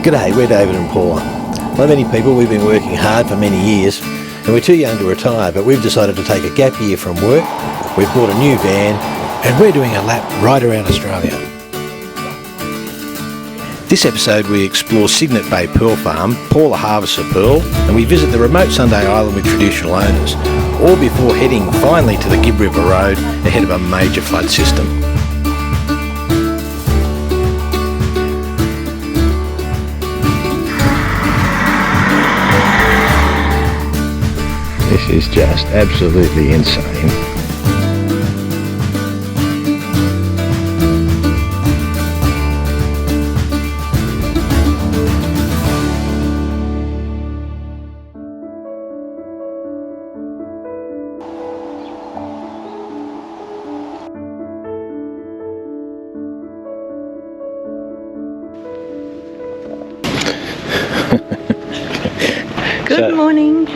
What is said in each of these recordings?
G'day, we're David and Paula. Like many people, we've been working hard for many years and we're too young to retire, but we've decided to take a gap year from work. We've bought a new van and we're doing a lap right around Australia. This episode we explore Cygnet Bay Pearl Farm, Paula harvests a pearl, and we visit the remote Sunday Island with traditional owners, all before heading finally to the Gibb River Road ahead of a major flood system. This is just absolutely insane. Good morning.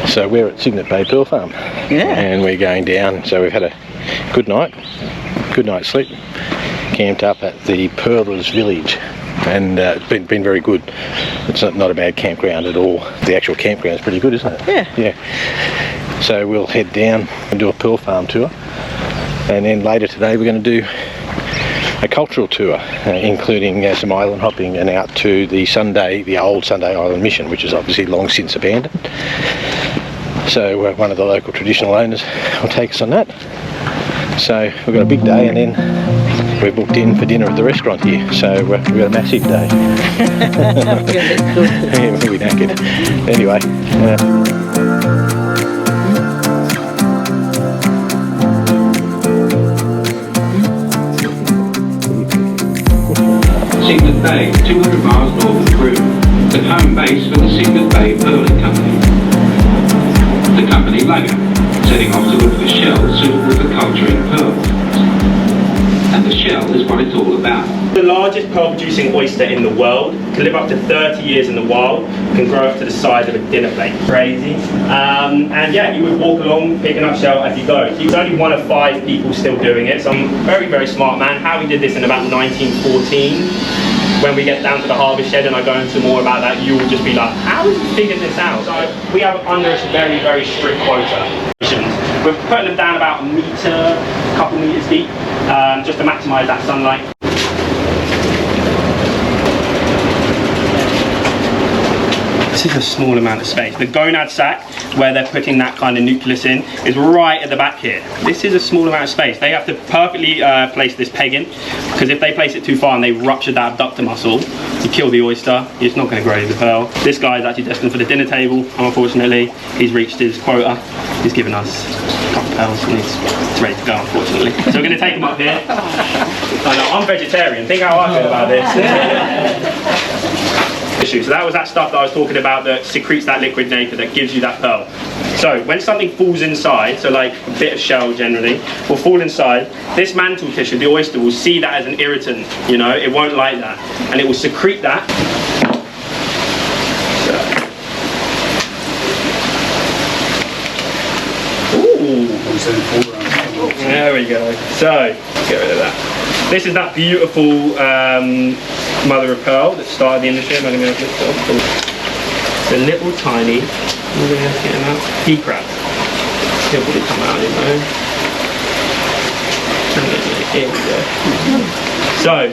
So we're at Cygnet Bay Pearl Farm, and we're going down. So we've had a good night's sleep, camped up at the Pearlers village, and it's been very good. It's not a bad campground at all. The actual campground is pretty good, isn't it? Yeah. So we'll head down and do a pearl farm tour, and then later today we're going to do a cultural tour, including some island hopping and out to the old Sunday Island mission, which is obviously long since abandoned. So one of the local traditional owners will take us on that. So we've got a big day, and then we're booked in for dinner at the restaurant here. So we've got a massive day. Yeah, we'll be knackered. Anyway. Cygnet Bay, 200 miles north of Peru, the home base for the Cygnet Bay Pearling Company. The company logo, setting off to look for shells suitable for culturing pearls. And the shell is what it's all about. The largest pearl producing oyster in the world, can live up to 30 years in the wild, can grow up to the size of a dinner plate. Crazy. And yeah, you would walk along picking up shell as you go. He was only one of 5 people still doing it. Some very, very smart man. How he did this in about 1914. When we get down to the harvest shed and I go into more about that, you will just be like, how has he figured this out? So we have under us very, very strict quota. We're putting them down about a couple meters deep, just to maximise that sunlight. This is a small amount of space. The gonad sac, where they're putting that kind of nucleus in, is right at the back here. This is a small amount of space. They have to perfectly place this peg in, because if they place it too far and they rupture that abductor muscle, you kill the oyster, it's not going to grow the pearl. This guy is actually destined for the dinner table, and unfortunately, he's reached his quota. He's given us a couple of pearls, and he's ready to go, unfortunately. So we're going to take him up here. I know, I'm vegetarian, think how I feel about this. So that was that stuff that I was talking about that secretes that liquid nacre that gives you that pearl. So when something falls inside, so like a bit of shell generally, will fall inside, this mantle tissue, the oyster, will see that as an irritant, you know, it won't like that. And it will secrete that. Ooh. There we go. So, let's get rid of that. This is that beautiful mother of pearl that started the industry. Am I going to be able to lift it off? The little tiny, we're going to have to get him out, pea crab. He'll probably come out, you know. Here we go. So,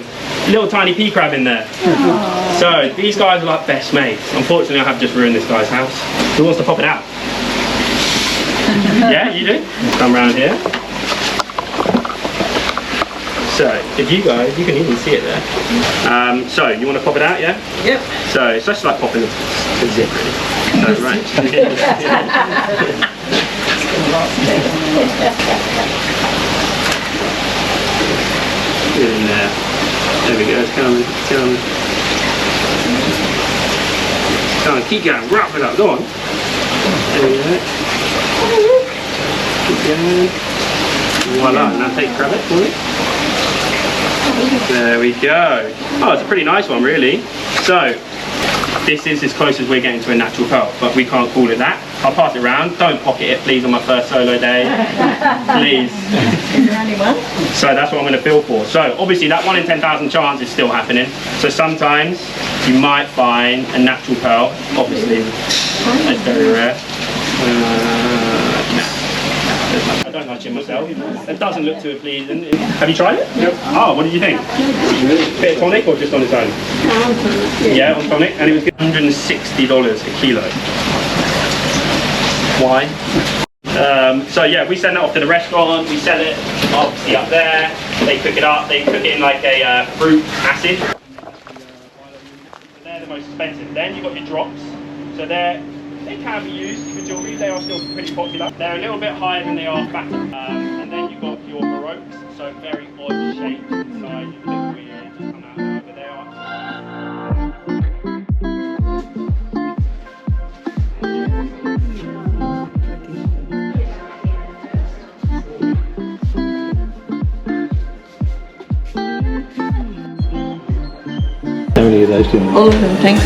little tiny pea crab in there. Aww. So, these guys are like best mates. Unfortunately, I have just ruined this guy's house. Who wants to pop it out? Yeah, you do? Come around here. So, if you guys, you can even see it there. So, you want to pop it out, yeah? Yep. So, it's just like popping a zip, really. So, right. Get in there. There we go, it's coming, it's coming. Come on, keep going, wrap it up, go on. There we go. Keep going. Voila, now take grab it for me. There we go. Oh, it's a pretty nice one, really. So, This is as close as we're getting to a natural pearl, but we can't call it that. I'll pass it around. Don't pocket it, please, on my first solo day. Please. Is there only one? So that's what I'm going to feel for. So obviously that 1 in 10,000 chance is still happening. So sometimes you might find a natural pearl. Obviously, it's very rare. I don't like it myself. It doesn't look too pleasing. Have you tried it? Yep. Oh, what did you think? Bit of tonic or just on its own? Yeah, on tonic. And it was $160 a kilo. Why? So yeah, we send it off to the restaurant. We sell it obviously up there. They cook it up. They cook it in like a fruit acid. They're the most expensive. Then you've got your drops. So they can be used for jewellery. They are still pretty popular. They're a little bit higher than they are fat. And then you've got your baroques. So very odd shapes inside. You look weird. Just come out. But they are. How many of those do you want? All of them, thanks.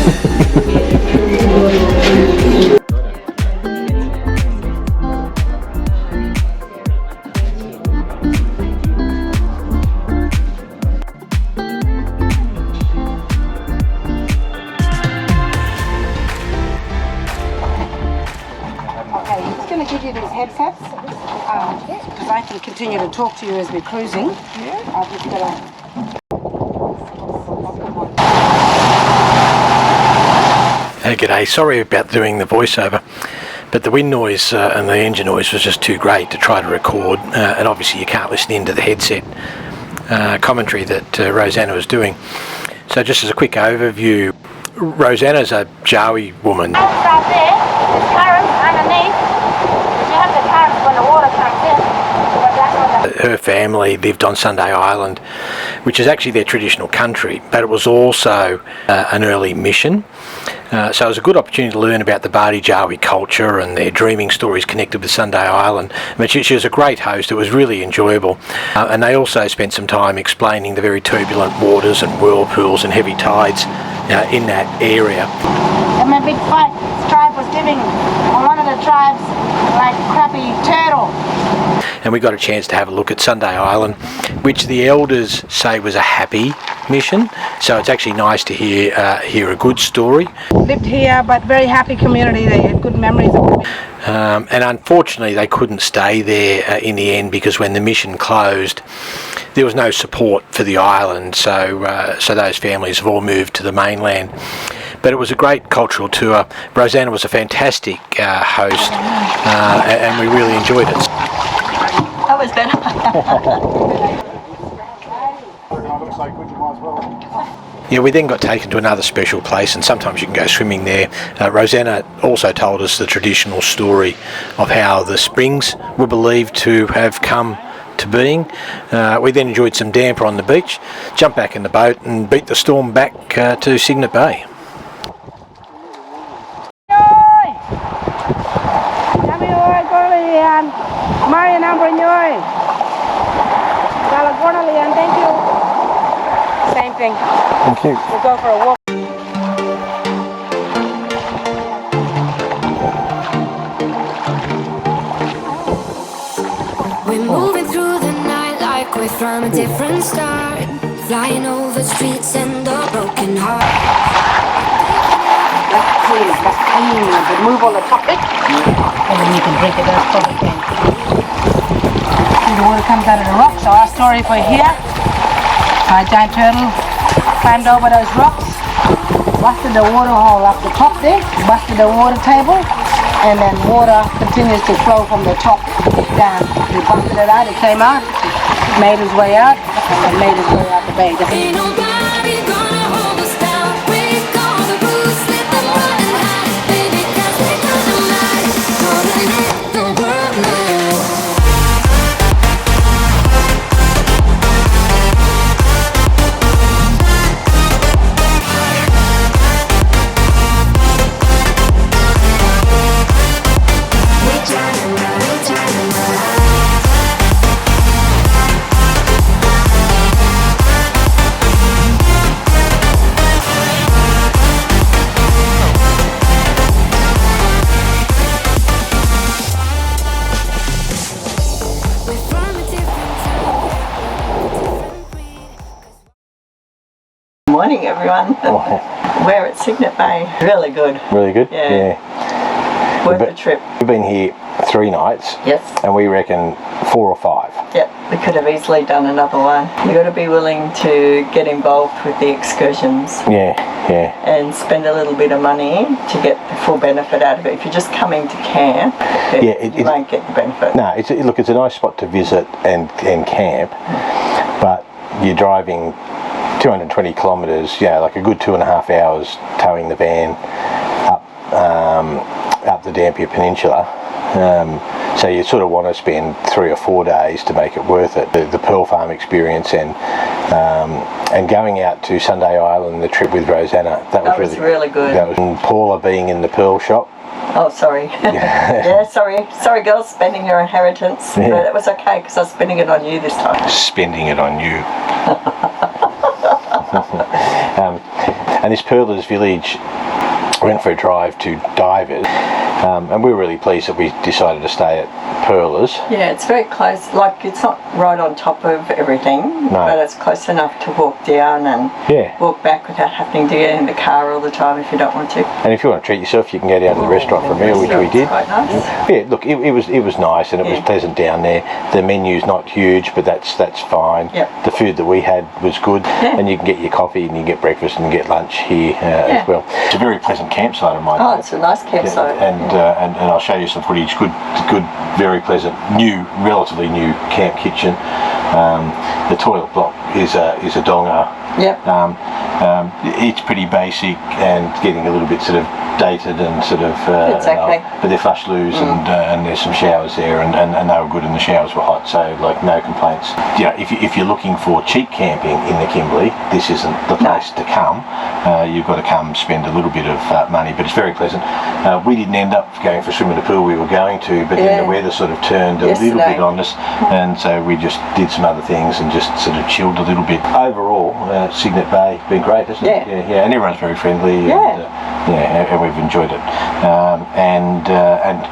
Okay, I'm just going to give you these headsets because I can continue to talk to you as we're cruising. I've just got to. G'day, sorry about doing the voiceover, but the wind noise and the engine noise was just too great to try to record, and obviously you can't listen into the headset commentary that Rosanna was doing. So just as a quick overview, Rosanna's a Jawi woman. Right there, there's currents underneath. You have the currents when the water comes in. But that's what Her family lived on Sunday Island, which is actually their traditional country, but it was also an early mission. So it was a good opportunity to learn about the Bardi Jawi culture and their dreaming stories connected with Sunday Island. I mean, she was a great host. It was really enjoyable. And they also spent some time explaining the very turbulent waters and whirlpools and heavy tides in that area. And my big fight, tribe was giving one of the tribes like crappy turtle. And we got a chance to have a look at Sunday Island, which the elders say was a happy mission. So it's actually nice to hear a good story. Lived here, but very happy community. They had good memories of living. And unfortunately they couldn't stay there in the end, because when the mission closed there was no support for the island, so those families have all moved to the mainland. But it was a great cultural tour. Rosanna was a fantastic host, and we really enjoyed it. That was better. Yeah, we then got taken to another special place, and sometimes you can go swimming there. Rosanna also told us the traditional story of how the springs were believed to have come to being. We then enjoyed some damper on the beach, jumped back in the boat and beat the storm back to Cygnet Bay. Thank you. Same thing. Thank you. We'll go for a walk. We're moving through the night like we're from a different star, flying over streets and a broken heart. Let's clean. Remove all the top bit, and then you can drink it as far as you can. See, the water comes out of the rock, so our story for here. A giant turtle climbed over those rocks, busted the water hole up the top there, busted the water table, and then water continues to flow from the top down. He busted it out, it came out, made his way out, and made his way out the bay. Ain't nobody gonna hold us down. Break all the rules, let them run and hide, baby, 'cause we got the light. Gonna let the world know. morning, everyone. We're at Cygnet Bay. Really good. Really good? Yeah. Worth the trip. We've been here 3 nights. Yes. And we reckon 4 or 5. Yep, we could have easily done another one. You've got to be willing to get involved with the excursions. Yeah. And spend a little bit of money to get the full benefit out of it. If you're just coming to camp, you won't get the benefit. No, it's a nice spot to visit and camp, but you're driving 220 kilometres, like a good 2.5 hours towing the van up the Dampier Peninsula. So you sort of want to spend 3 or 4 days to make it worth it. The Pearl Farm experience and going out to Sunday Island, the trip with Rosanna, that was really good. That was Paula being in the pearl shop. Oh, sorry. Yeah, sorry. Sorry, girls, spending your inheritance. Yeah. But it was okay because I was spending it on you this time. Spending it on you. And this Pearlers village, went for a drive to Divers, and we were really pleased that we decided to stay at Pearlers. Yeah, it's very close. Like, it's not right on top of everything, but it's close enough to walk down and walk back without having to get in the car all the time if you don't want to. And if you want to treat yourself, you can go down to the restaurant for a meal, which we did. Quite nice. Yeah, look, it was nice and it was pleasant down there. The menu's not huge, but that's fine. Yep. The food that we had was good, and you can get your coffee and you can get breakfast and get lunch here as well. It's a very pleasant campsite of mine. Oh, it's a nice campsite. And I'll show you some footage. Good, very pleasant, relatively new camp kitchen. The toilet block is a donger. Yep. It's pretty basic and getting a little bit sort of dated and sort of Exactly. but they're flush loos and there's some showers there and they were good and the showers were hot, so like no complaints. If you're looking for cheap camping in the Kimberley, this isn't the place to come. You've got to come spend a little bit of money, but it's very pleasant. We didn't end up going for a swim in the pool we were going to, but then the weather sort of turned a little bit on us, and so we just did some other things and just sort of chilled a little bit. Overall, Cygnet Bay been great, hasn't it? Yeah, and everyone's very friendly. And we've enjoyed it, and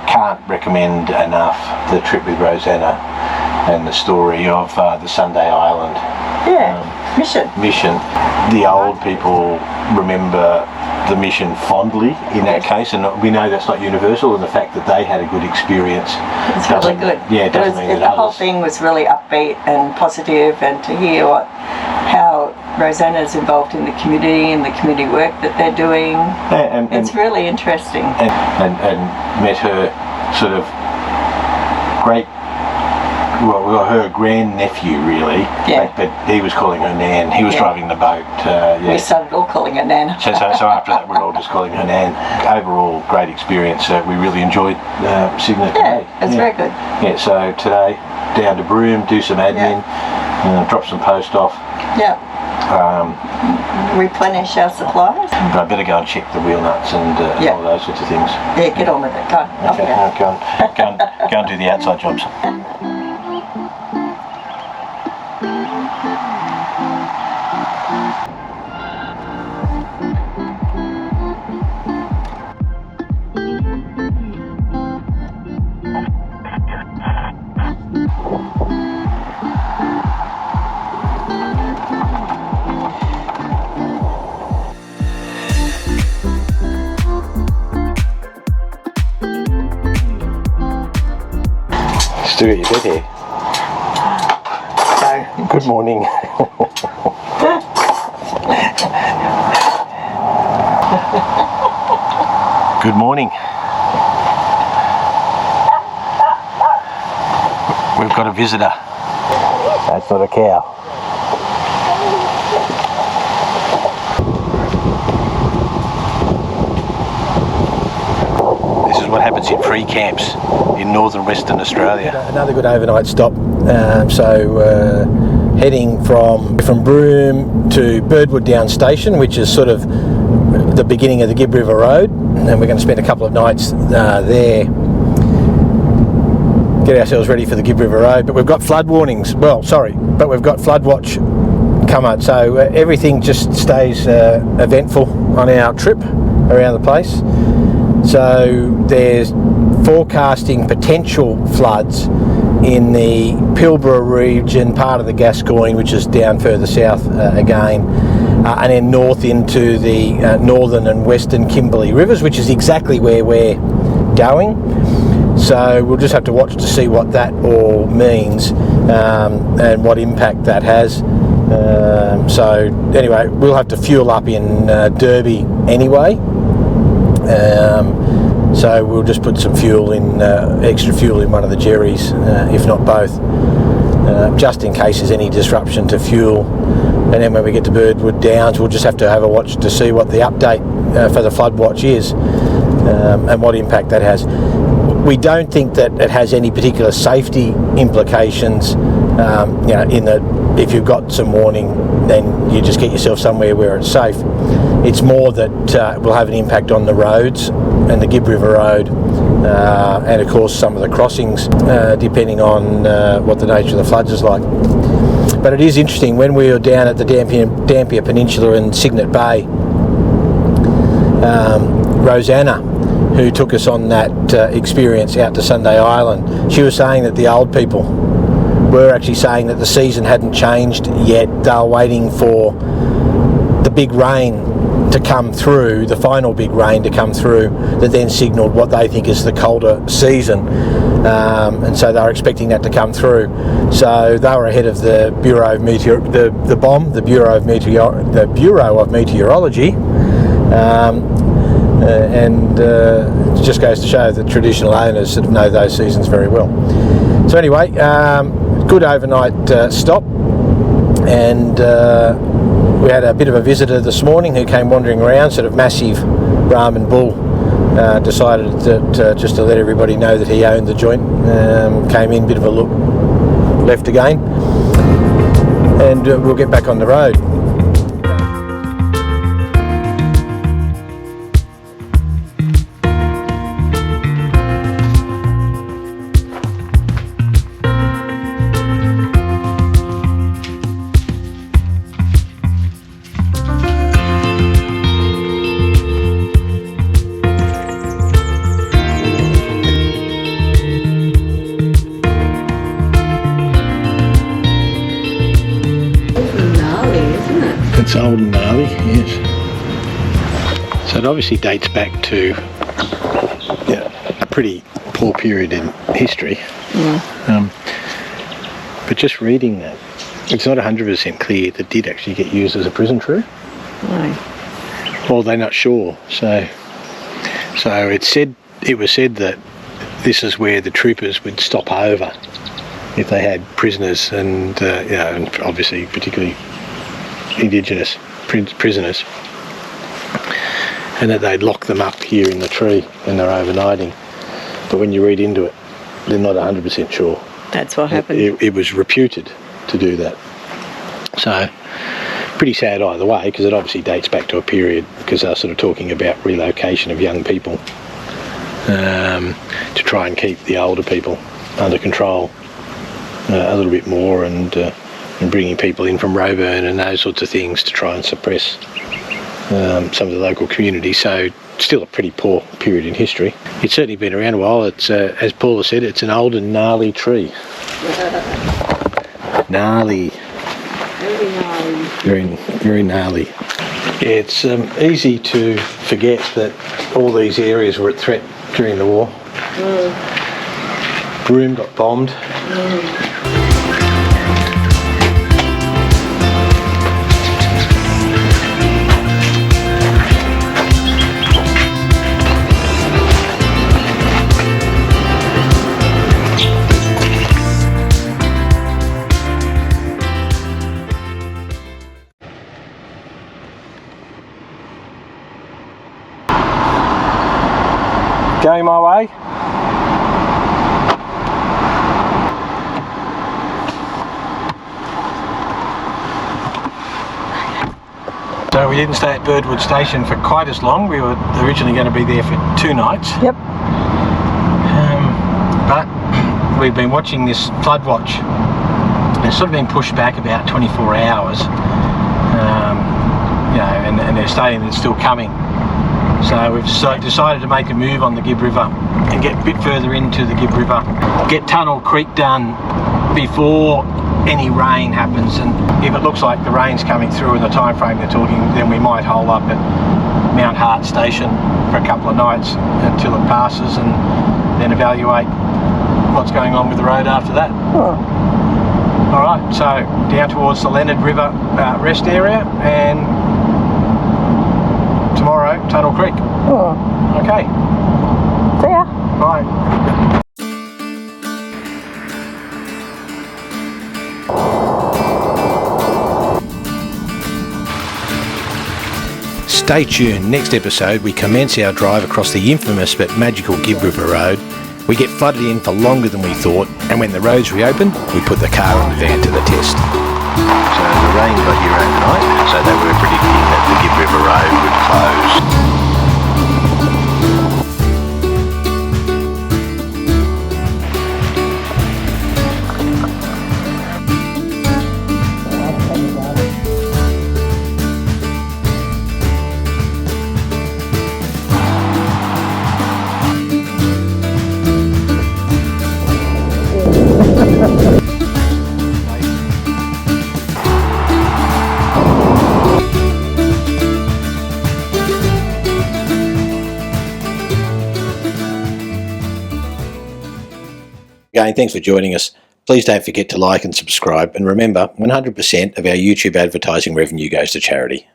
can't recommend enough the trip with Rosanna and the story of the Sunday Island mission. The old people remember the mission fondly in that case, and we know that's not universal, and the fact that they had a good experience. It's really good. Yeah, it doesn't mean that the whole thing was really upbeat and positive, and to hear how Rosanna's involved in the community and the community work that they're doing, it's really interesting. And met her sort of great. Well, her grand-nephew, really, but he was calling her Nan. He was driving the boat. We started all calling her Nan. So after that, we're all just calling her Nan. Overall, great experience. We really enjoyed Cygnet Bay. It's very good. Yeah, so today, down to Broome, do some admin, drop some post off. Replenish our supplies. I better go and check the wheel nuts and all those sorts of things. Yeah, get on with it. Go. Okay, go and do the outside jobs. Still got your bed here. Good morning. Good morning. We've got a visitor. That's not a cow. This is what happens in free camps in northern Western Australia. Another good overnight stop. Heading from Broome to Birdwood Down Station, which is sort of the beginning of the Gibb River Road, and we're going to spend a couple of nights there. Get ourselves ready for the Gibb River Road, but we've got flood warnings. But we've got flood watch come out, so everything just stays eventful on our trip around the place. So there's forecasting potential floods in the Pilbara region, part of the Gascoyne, which is down further south again, and then north into the northern and western Kimberley rivers, which is exactly where we're going. So we'll just have to watch to see what that all means and what impact that has. So anyway, we'll have to fuel up in Derby anyway. So we'll just put some fuel in, extra fuel in one of the Jerrys, if not both, just in case there's any disruption to fuel. And then when we get to Birdwood Downs, we'll just have to have a watch to see what the update for the flood watch is and what impact that has. We don't think that it has any particular safety implications. In that if you've got some warning, then you just get yourself somewhere where it's safe. It's more that it will have an impact on the roads and the Gibb River Road, and of course some of the crossings, depending on what the nature of the floods is like. But it is interesting, when we were down at the Dampier Peninsula in Cygnet Bay, Rosanna, who took us on that experience out to Sunday Island, she was saying that the old people were actually saying that the season hadn't changed yet. They were waiting for the big rain to come through, the final big rain to come through, that then signalled what they think is the colder season, and so they were expecting that to come through. So they were ahead of the Bureau of Bureau of Meteorology, and it just goes to show that traditional owners sort of know those seasons very well. So anyway, good overnight stop, and we had a bit of a visitor this morning who came wandering around, sort of massive Brahman Bull. Decided that just to let everybody know that he owned the joint. Came in, bit of a look, left again, and we'll get back on the road. It's old and gnarly, yes. So it obviously dates back to a pretty poor period in history. But just reading that, it's not 100% clear that it did actually get used as a prison tree. Right. Well, they're not sure. So it was said that this is where the troopers would stop over if they had prisoners, and and obviously particularly Indigenous prisoners, and that they'd lock them up here in the tree when they're overnighting. But when you read into it, they're not 100% sure. That's what happened. It was reputed to do that. So pretty sad either way, because it obviously dates back to a period, because they're sort of talking about relocation of young people to try and keep the older people under control a little bit more, and bringing people in from Roebourne and those sorts of things to try and suppress some of the local community. So still a pretty poor period in history. It's certainly been around a while. It's as Paula said, it's an old and gnarly tree. Gnarly. Very gnarly. Very, very gnarly. Yeah, it's easy to forget that all these areas were at threat during the war. Broome got bombed. Going my way. So we didn't stay at Birdwood Station for quite as long. We were originally going to be there for 2 nights. Yep. But we've been watching this flood watch. It's sort of been pushed back about 24 hours. And they're stating that it's still coming. So we've decided to make a move on the Gibb River and get a bit further into the Gibb River. Get Tunnel Creek done before any rain happens, and if it looks like the rain's coming through in the time frame they're talking, then we might hole up at Mount Hart Station for a couple of nights until it passes, and then evaluate what's going on with the road after that. Alright, so down towards the Leonard River rest area, and tomorrow Tunnel Creek. Okay. See ya. Bye. Stay tuned. Next episode we commence our drive across the infamous but magical Gibb River Road. We get flooded in for longer than we thought, and when the roads reopen, we put the car and the van to the test. So the rain got here overnight, so they were predicting that the Gibb River Road would close. Again, thanks for joining us. Please don't forget to like and subscribe, and remember, 100% of our YouTube advertising revenue goes to charity.